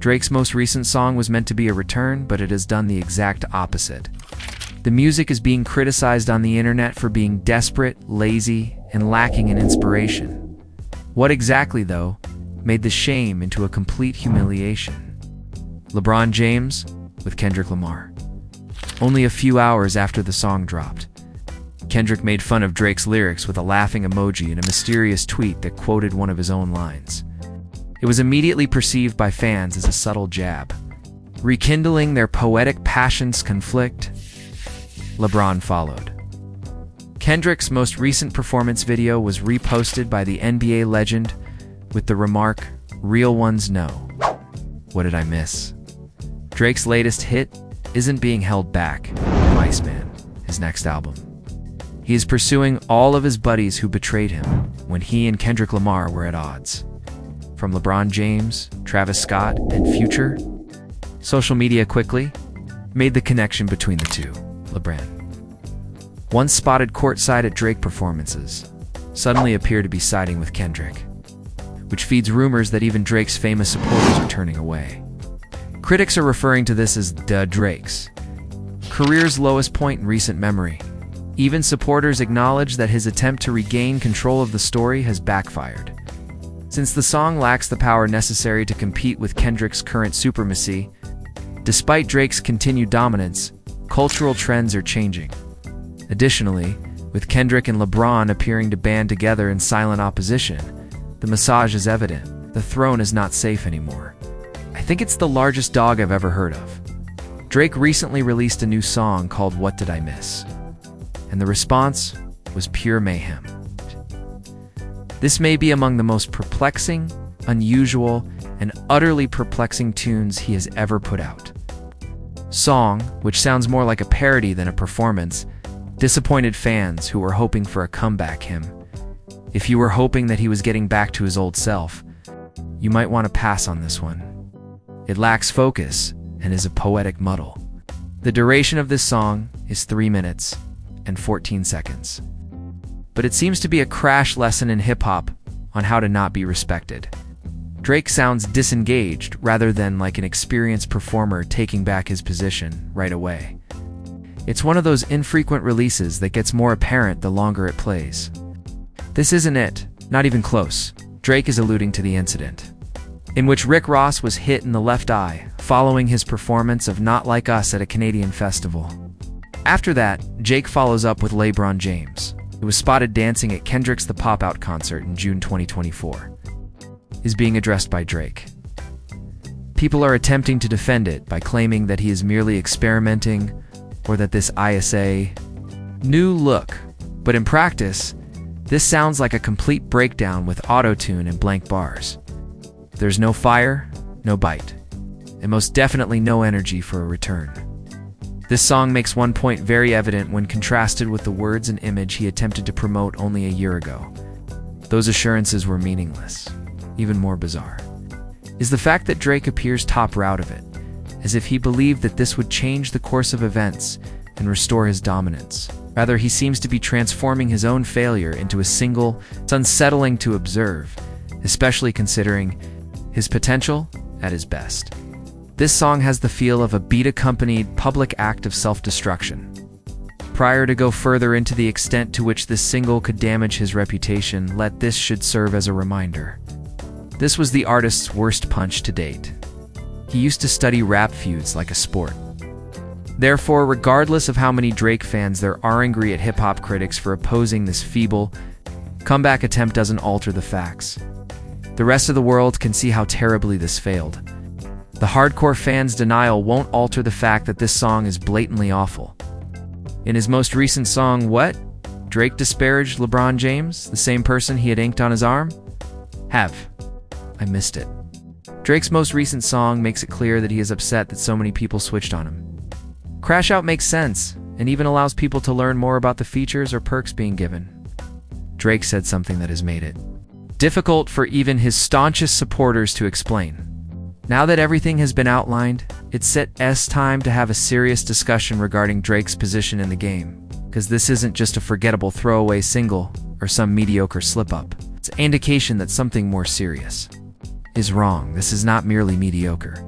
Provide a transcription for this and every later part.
Drake's most recent song was meant to be a return, but it has done the exact opposite. The music is being criticized on the internet for being desperate, lazy, and lacking in inspiration. What exactly, though, made the shame into a complete humiliation? LeBron James with Kendrick Lamar. Only a few hours after the song dropped, Kendrick made fun of Drake's lyrics with a laughing emoji in a mysterious tweet that quoted one of his own lines. It was immediately perceived by fans as a subtle jab. Rekindling their poetic passions conflict, LeBron followed. Kendrick's most recent performance video was reposted by the NBA legend with the remark, "Real ones know. What did I miss?" Drake's latest hit isn't being held back by Iceman, his next album. He is pursuing all of his buddies who betrayed him when he and Kendrick Lamar were at odds. From LeBron James, Travis Scott, and Future, social media quickly made the connection between the two. LeBron, once spotted courtside at Drake performances, suddenly appear to be siding with Kendrick, which feeds rumors that even Drake's famous supporters are turning away. Critics are referring to this as Drake's career's lowest point in recent memory. Even supporters acknowledge that his attempt to regain control of the story has backfired. Since the song lacks the power necessary to compete with Kendrick's current supremacy, despite Drake's continued dominance, cultural trends are changing. Additionally, with Kendrick and LeBron appearing to band together in silent opposition, the message is evident. The throne is not safe anymore. I think it's the largest dog I've ever heard of. Drake recently released a new song called "What Did I Miss?" And the response was pure mayhem. This may be among the most perplexing, unusual, and utterly perplexing tunes he has ever put out. Song, which sounds more like a parody than a performance, disappointed fans who were hoping for a comeback hymn. If you were hoping that he was getting back to his old self, you might want to pass on this one. It lacks focus and is a poetic muddle. The duration of this song is 3 minutes and 14 seconds. But it seems to be a crash lesson in hip-hop on how to not be respected. Drake sounds disengaged rather than like an experienced performer taking back his position right away. It's one of those infrequent releases that gets more apparent the longer it plays. This isn't it, not even close. Drake is alluding to the incident in which Rick Ross was hit in the left eye following his performance of Not Like Us at a Canadian festival. After that, Jake follows up with LeBron James, who was spotted dancing at Kendrick's The Pop-Out concert in June 2024. Is being addressed by Drake. People are attempting to defend it by claiming that he is merely experimenting or that this is a new look, but in practice, this sounds like a complete breakdown with auto-tune and blank bars. There's no fire, no bite, and most definitely no energy for a return. This song makes one point very evident when contrasted with the words and image he attempted to promote only a year ago. Those assurances were meaningless. Even more bizarre is the fact that Drake appears top route of it, as if he believed that this would change the course of events and restore his dominance. Rather, he seems to be transforming his own failure into a single. It's unsettling to observe, especially considering his potential at his best. This song has the feel of a beat-accompanied public act of self-destruction. Prior to go further into the extent to which this single could damage his reputation, this should serve as a reminder. This was the artist's worst punch to date. He used to study rap feuds like a sport. Therefore, regardless of how many Drake fans there are angry at hip-hop critics for opposing this feeble comeback attempt doesn't alter the facts. The rest of the world can see how terribly this failed. The hardcore fans' denial won't alter the fact that this song is blatantly awful. In his most recent song, What? Drake disparaged LeBron James, the same person he had inked on his arm? I missed it. Drake's most recent song makes it clear that he is upset that so many people switched on him. Crash Out makes sense, and even allows people to learn more about the features or perks being given. Drake said something that has made it difficult for even his staunchest supporters to explain. Now that everything has been outlined, it's time to have a serious discussion regarding Drake's position in the game, because this isn't just a forgettable throwaway single or some mediocre slip-up. It's an indication that something more serious is wrong. This is not merely mediocre.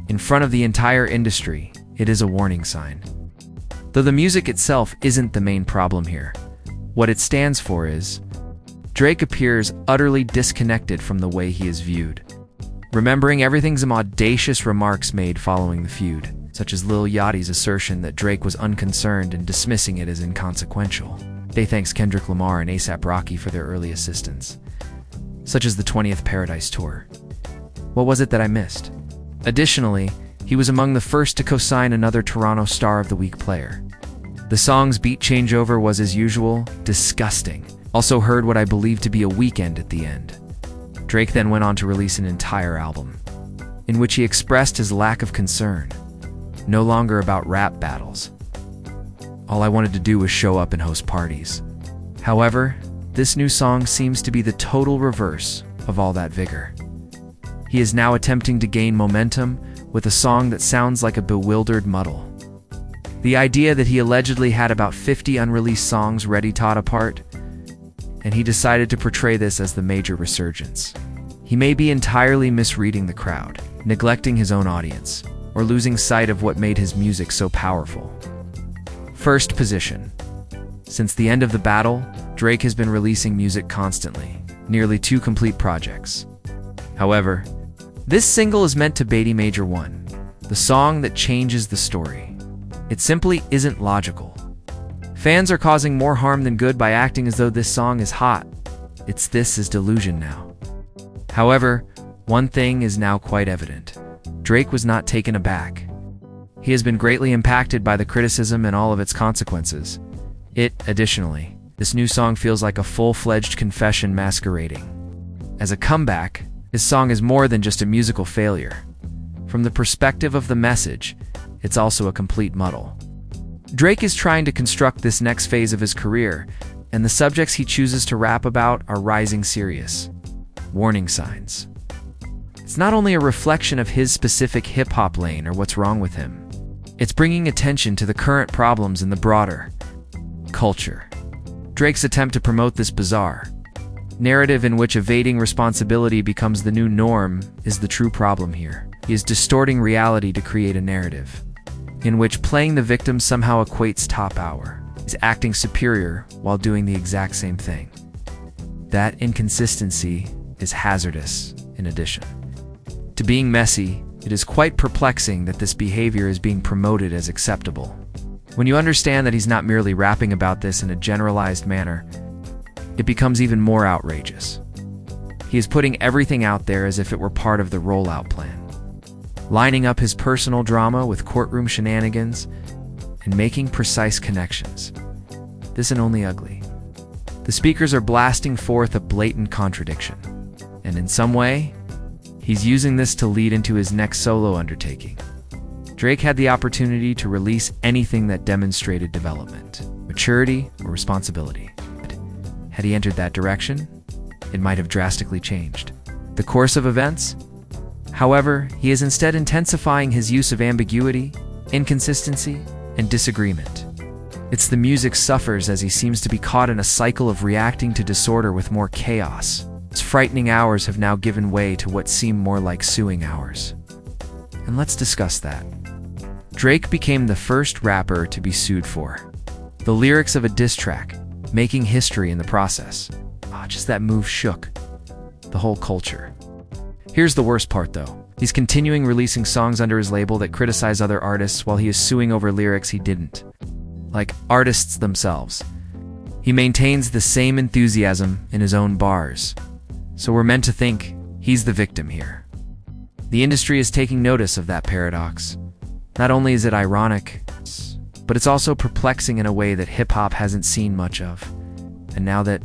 In front of the entire industry, it is a warning sign. Though the music itself isn't the main problem here. What it stands for is, Drake appears utterly disconnected from the way he is viewed. Remembering everything some audacious remarks made following the feud, such as Lil Yachty's assertion that Drake was unconcerned and dismissing it as inconsequential. They thanks Kendrick Lamar and A$AP Rocky for their early assistance, such as the 20th Paradise Tour. What was it that I missed? Additionally, he was among the first to co-sign another Toronto Star of the Week player. The song's beat changeover was, as usual, disgusting. Also heard what I believe to be a weekend at the end. Drake then went on to release an entire album, in which he expressed his lack of concern, no longer about rap battles. All I wanted to do was show up and host parties. However, this new song seems to be the total reverse of all that vigor. He is now attempting to gain momentum with a song that sounds like a bewildered muddle. The idea that he allegedly had about 50 unreleased songs ready taught apart, and he decided to portray this as the major resurgence. He may be entirely misreading the crowd, neglecting his own audience, or losing sight of what made his music so powerful. First position. Since the end of the battle, Drake has been releasing music constantly, nearly 2 complete projects. However, this single is meant to Beatty Major 1, the song that changes the story. It simply isn't logical. Fans are causing more harm than good by acting as though this song is hot. This is delusion now. However, one thing is now quite evident. Drake was not taken aback. He has been greatly impacted by the criticism and all of its consequences. Additionally, this new song feels like a full-fledged confession masquerading as a comeback. This song is more than just a musical failure. From the perspective of the message, it's also a complete muddle. Drake is trying to construct this next phase of his career, and the subjects he chooses to rap about are rising serious warning signs. It's not only a reflection of his specific hip-hop lane or what's wrong with him. It's bringing attention to the current problems in the broader culture. Drake's attempt to promote this bizarre narrative in which evading responsibility becomes the new norm is the true problem here. He is distorting reality to create a narrative in which playing the victim somehow equates top power. He's acting superior while doing the exact same thing. That inconsistency is hazardous in addition to being messy. It is quite perplexing that this behavior is being promoted as acceptable. When you understand that he's not merely rapping about this in a generalized manner, it becomes even more outrageous. He is putting everything out there as if it were part of the rollout plan, lining up his personal drama with courtroom shenanigans and making precise connections. This and only ugly. The speakers are blasting forth a blatant contradiction, and in some way, he's using this to lead into his next solo undertaking. Drake had the opportunity to release anything that demonstrated development, maturity, or responsibility. Had he entered that direction, it might have drastically changed the course of events. However, he is instead intensifying his use of ambiguity, inconsistency, and disagreement. It's the music suffers as he seems to be caught in a cycle of reacting to disorder with more chaos. His frightening hours have now given way to what seem more like suing hours. And let's discuss that. Drake became the first rapper to be sued for the lyrics of a diss track, making history in the process. Just that move shook the whole culture. Here's the worst part though. He's continuing releasing songs under his label that criticize other artists while he is suing over lyrics he didn't. Like artists themselves. He maintains the same enthusiasm in his own bars. So we're meant to think he's the victim here. The industry is taking notice of that paradox. Not only is it ironic, but it's also perplexing in a way that hip-hop hasn't seen much of. And now that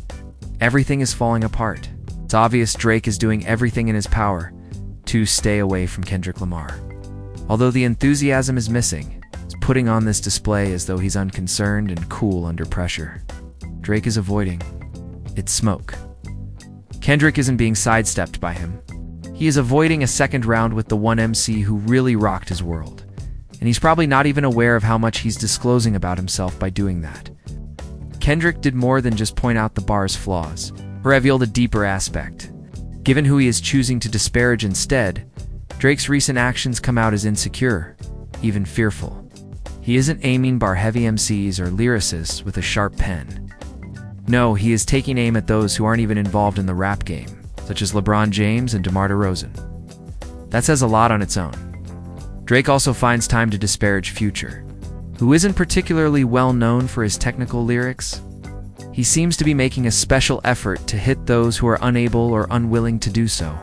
everything is falling apart, it's obvious Drake is doing everything in his power to stay away from Kendrick Lamar. Although the enthusiasm is missing, he's putting on this display as though he's unconcerned and cool under pressure. Drake is avoiding its smoke. Kendrick isn't being sidestepped by him. He is avoiding a second round with the one MC who really rocked his world. And he's probably not even aware of how much he's disclosing about himself by doing that. Kendrick did more than just point out the bar's flaws, or revealed a deeper aspect. Given who he is choosing to disparage instead, Drake's recent actions come out as insecure, even fearful. He isn't aiming bar-heavy MCs or lyricists with a sharp pen. No, he is taking aim at those who aren't even involved in the rap game, such as LeBron James and DeMar DeRozan. That says a lot on its own. Drake also finds time to disparage Future, who isn't particularly well known for his technical lyrics. He seems to be making a special effort to hit those who are unable or unwilling to do so.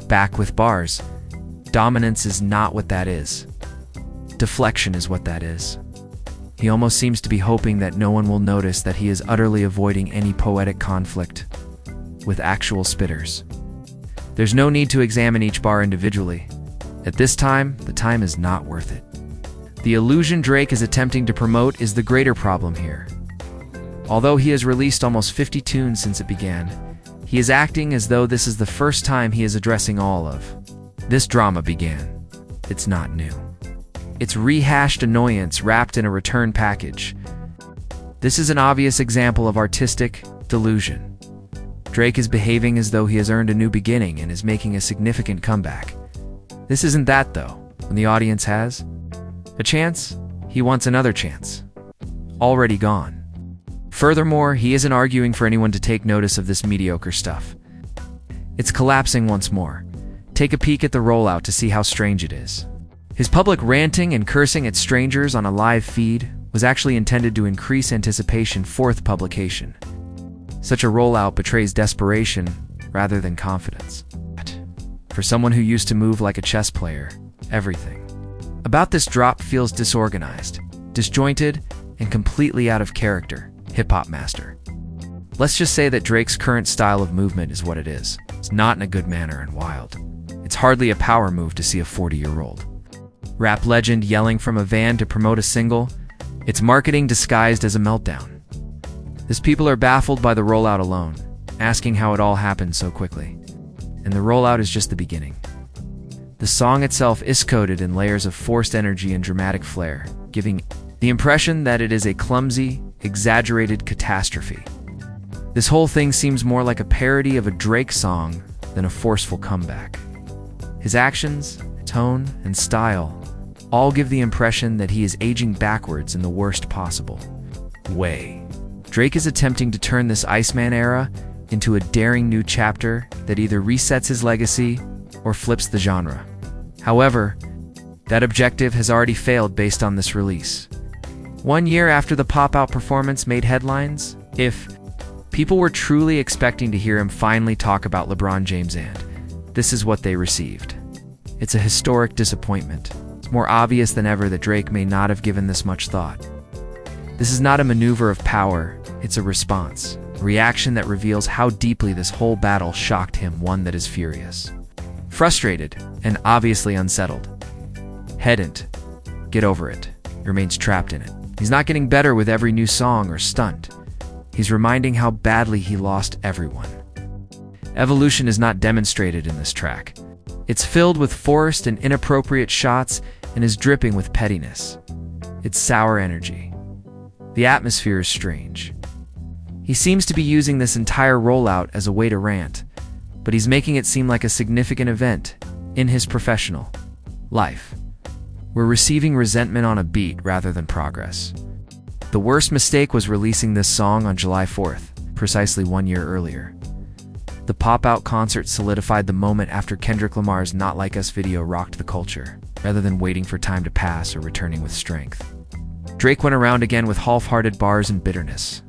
Back with bars. Dominance is not what that is. Deflection is what that is. He almost seems to be hoping that no one will notice that he is utterly avoiding any poetic conflict with actual spitters. There's no need to examine each bar individually. At this time, the time is not worth it. The illusion Drake is attempting to promote is the greater problem here. Although he has released almost 50 tunes since it began, he is acting as though this is the first time he is addressing all of this drama began. It's not new. It's rehashed annoyance wrapped in a return package. This is an obvious example of artistic delusion. Drake is behaving as though he has earned a new beginning and is making a significant comeback. This isn't that, though. When the audience has a chance, he wants another chance. Already gone. Furthermore, he isn't arguing for anyone to take notice of this mediocre stuff. It's collapsing once more. Take a peek at the rollout to see how strange it is. His public ranting and cursing at strangers on a live feed was actually intended to increase anticipation for the publication. Such a rollout betrays desperation rather than confidence. For someone who used to move like a chess player, everything about this drop feels disorganized, disjointed, and completely out of character. Hip-hop master. Let's just say that Drake's current style of movement is what it is. It's not in a good manner and wild. It's hardly a power move to see a 40-year-old rap legend yelling from a van to promote a single. It's marketing disguised as a meltdown. His people are baffled by the rollout alone, asking how it all happened so quickly. And the rollout is just the beginning. The song itself is coated in layers of forced energy and dramatic flair, giving the impression that it is a clumsy, exaggerated catastrophe. This whole thing seems more like a parody of a Drake song than a forceful comeback. His actions, tone, and style all give the impression that he is aging backwards in the worst possible way. Drake is attempting to turn this Iceman era into a daring new chapter that either resets his legacy or flips the genre. However, that objective has already failed based on this release. 1 year after the pop-out performance made headlines, if people were truly expecting to hear him finally talk about LeBron James, and this is what they received. It's a historic disappointment. It's more obvious than ever that Drake may not have given this much thought. This is not a maneuver of power, it's a response, a reaction that reveals how deeply this whole battle shocked him, one that is furious, frustrated, and obviously unsettled. Hadn't. Get over it. Remains trapped in it. He's not getting better with every new song or stunt. He's reminding how badly he lost everyone. Evolution is not demonstrated in this track. It's filled with forced and inappropriate shots and is dripping with pettiness. It's sour energy. The atmosphere is strange. He seems to be using this entire rollout as a way to rant, but he's making it seem like a significant event in his professional life. We're receiving resentment on a beat rather than progress. The worst mistake was releasing this song on July 4th, precisely 1 year earlier. The pop-out concert solidified the moment after Kendrick Lamar's Not Like Us video rocked the culture, rather than waiting for time to pass or returning with strength. Drake went around again with half-hearted bars and bitterness.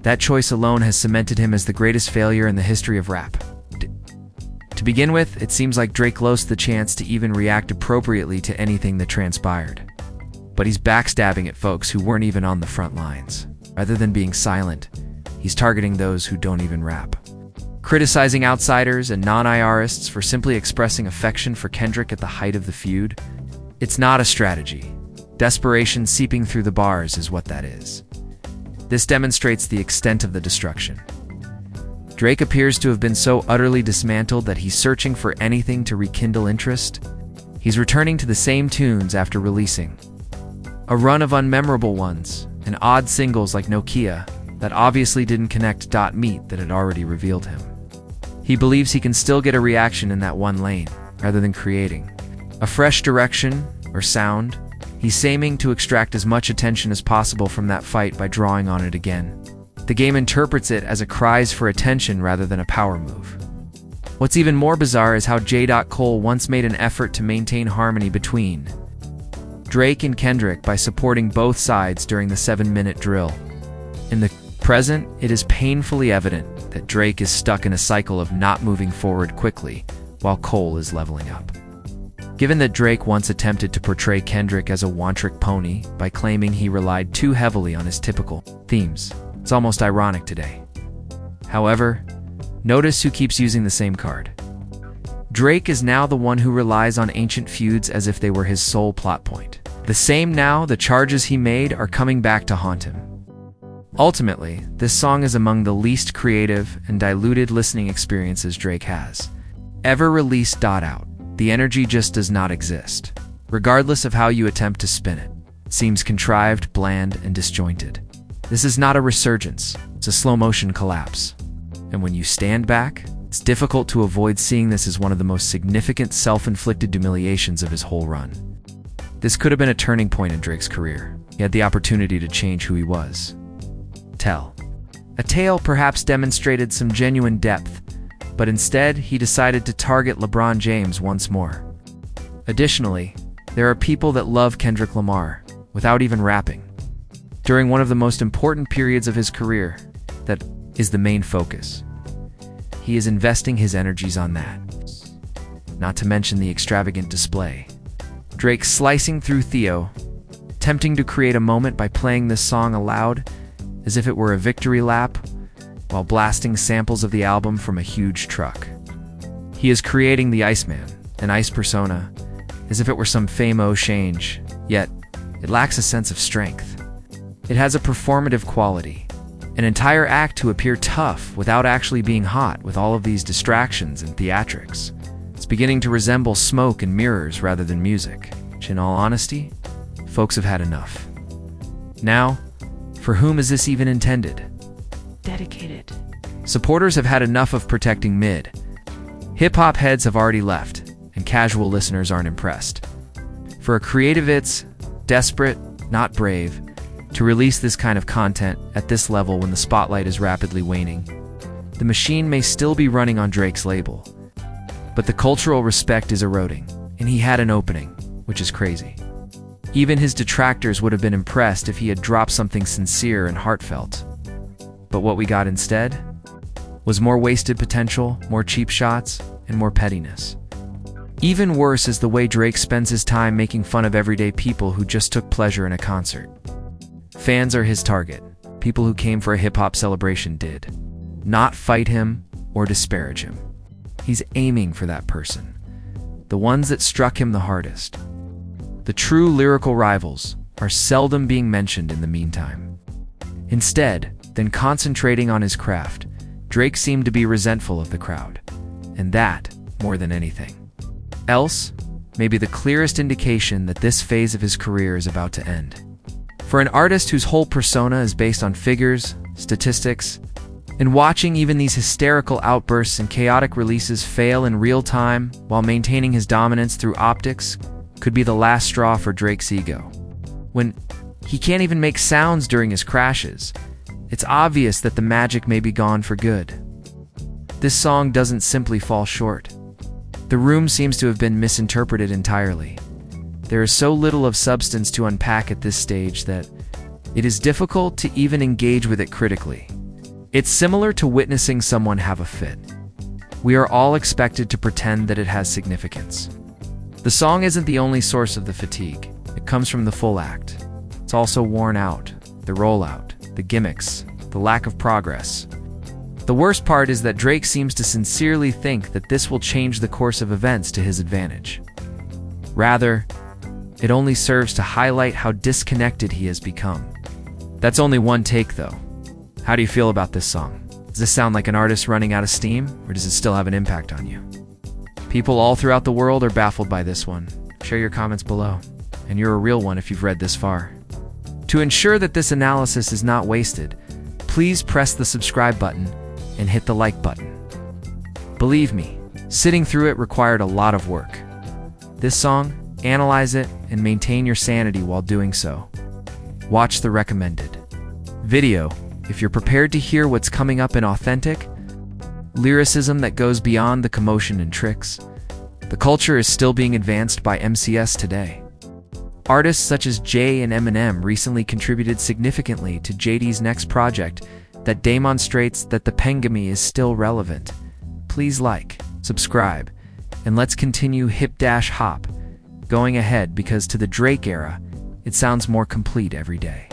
That choice alone has cemented him as the greatest failure in the history of rap. To begin with, it seems like Drake lost the chance to even react appropriately to anything that transpired. But he's backstabbing at folks who weren't even on the front lines. Rather than being silent, he's targeting those who don't even rap. Criticizing outsiders and non-IRists for simply expressing affection for Kendrick at the height of the feud. It's not a strategy. Desperation seeping through the bars is what that is. This demonstrates the extent of the destruction. Drake appears to have been so utterly dismantled that he's searching for anything to rekindle interest. He's returning to the same tunes after releasing a run of unmemorable ones and odd singles like Nokia that obviously didn't connect. Meat that had already revealed him. He believes he can still get a reaction in that one lane, rather than creating a fresh direction or sound. He's aiming to extract as much attention as possible from that fight by drawing on it again. The game interprets it as a cries for attention rather than a power move. What's even more bizarre is how J. Cole once made an effort to maintain harmony between Drake and Kendrick by supporting both sides during the 7-minute drill. In the present, it is painfully evident that Drake is stuck in a cycle of not moving forward quickly, while Cole is leveling up. Given that Drake once attempted to portray Kendrick as a one-trick pony by claiming he relied too heavily on his typical themes, it's almost ironic today. However, notice who keeps using the same card. Drake is now the one who relies on ancient feuds as if they were his sole plot point. The same now, the charges he made are coming back to haunt him. Ultimately, this song is among the least creative and diluted listening experiences Drake has ever released. Out. The energy just does not exist, regardless of how you attempt to spin it. It seems contrived, bland, and disjointed. This is not a resurgence, it's a slow-motion collapse. And when you stand back, it's difficult to avoid seeing this as one of the most significant self-inflicted humiliations of his whole run. This could have been a turning point in Drake's career. He had the opportunity to change who he was. A tale perhaps demonstrated some genuine depth, but instead he decided to target LeBron James once more. Additionally, there are people that love Kendrick Lamar without even rapping. During one of the most important periods of his career, that is the main focus. He is investing his energies on that. Not to mention the extravagant display. Drake slicing through Theo, attempting to create a moment by playing this song aloud as if it were a victory lap, while blasting samples of the album from a huge truck. He is creating the Iceman, an ice persona, as if it were some fame-o change, yet it lacks a sense of strength. It has a performative quality, an entire act to appear tough without actually being hot with all of these distractions and theatrics. It's beginning to resemble smoke and mirrors rather than music, which in all honesty, folks have had enough. Now, for whom is this even intended? Dedicated. Supporters have had enough of protecting mid. Hip-hop heads have already left, and casual listeners aren't impressed. For a creative, it's desperate, not brave, to release this kind of content at this level when the spotlight is rapidly waning. The machine may still be running on Drake's label, but the cultural respect is eroding, and he had an opening, which is crazy. Even his detractors would have been impressed if he had dropped something sincere and heartfelt. But what we got instead was more wasted potential, more cheap shots, and more pettiness. Even worse is the way Drake spends his time making fun of everyday people who just took pleasure in a concert. Fans are his target. People who came for a hip-hop celebration did not fight him or disparage him. He's aiming for that person, the ones that struck him the hardest. The true lyrical rivals are seldom being mentioned in the meantime. Instead, than concentrating on his craft, Drake seemed to be resentful of the crowd, and that, more than anything else, may be the clearest indication that this phase of his career is about to end. For an artist whose whole persona is based on figures, statistics, and watching even these hysterical outbursts and chaotic releases fail in real time while maintaining his dominance through optics could be the last straw for Drake's ego. When he can't even make sounds during his crashes, it's obvious that the magic may be gone for good. This song doesn't simply fall short. The room seems to have been misinterpreted entirely. There is so little of substance to unpack at this stage that it is difficult to even engage with it critically. It's similar to witnessing someone have a fit. We are all expected to pretend that it has significance. The song isn't the only source of the fatigue. It comes from the full act. It's also worn out, the rollout, the gimmicks, the lack of progress. The worst part is that Drake seems to sincerely think that this will change the course of events to his advantage. Rather, it only serves to highlight how disconnected he has become. That's only one take, though. How do you feel about this song? Does this sound like an artist running out of steam, or does it still have an impact on you? People all throughout the world are baffled by this one. Share your comments below. And you're a real one if you've read this far. To ensure that this analysis is not wasted, please press the subscribe button and hit the like button. Believe me, sitting through it required a lot of work. This song, analyze it and maintain your sanity while doing so. Watch the recommended video if you're prepared to hear what's coming up in authentic lyricism that goes beyond the commotion and tricks. The culture is still being advanced by MCS today. Artists such as Jay and Eminem recently contributed significantly to JD's next project that demonstrates that the Pengami is still relevant. Please like, subscribe, and let's continue hip-hop going ahead because to the Drake era, it sounds more complete every day.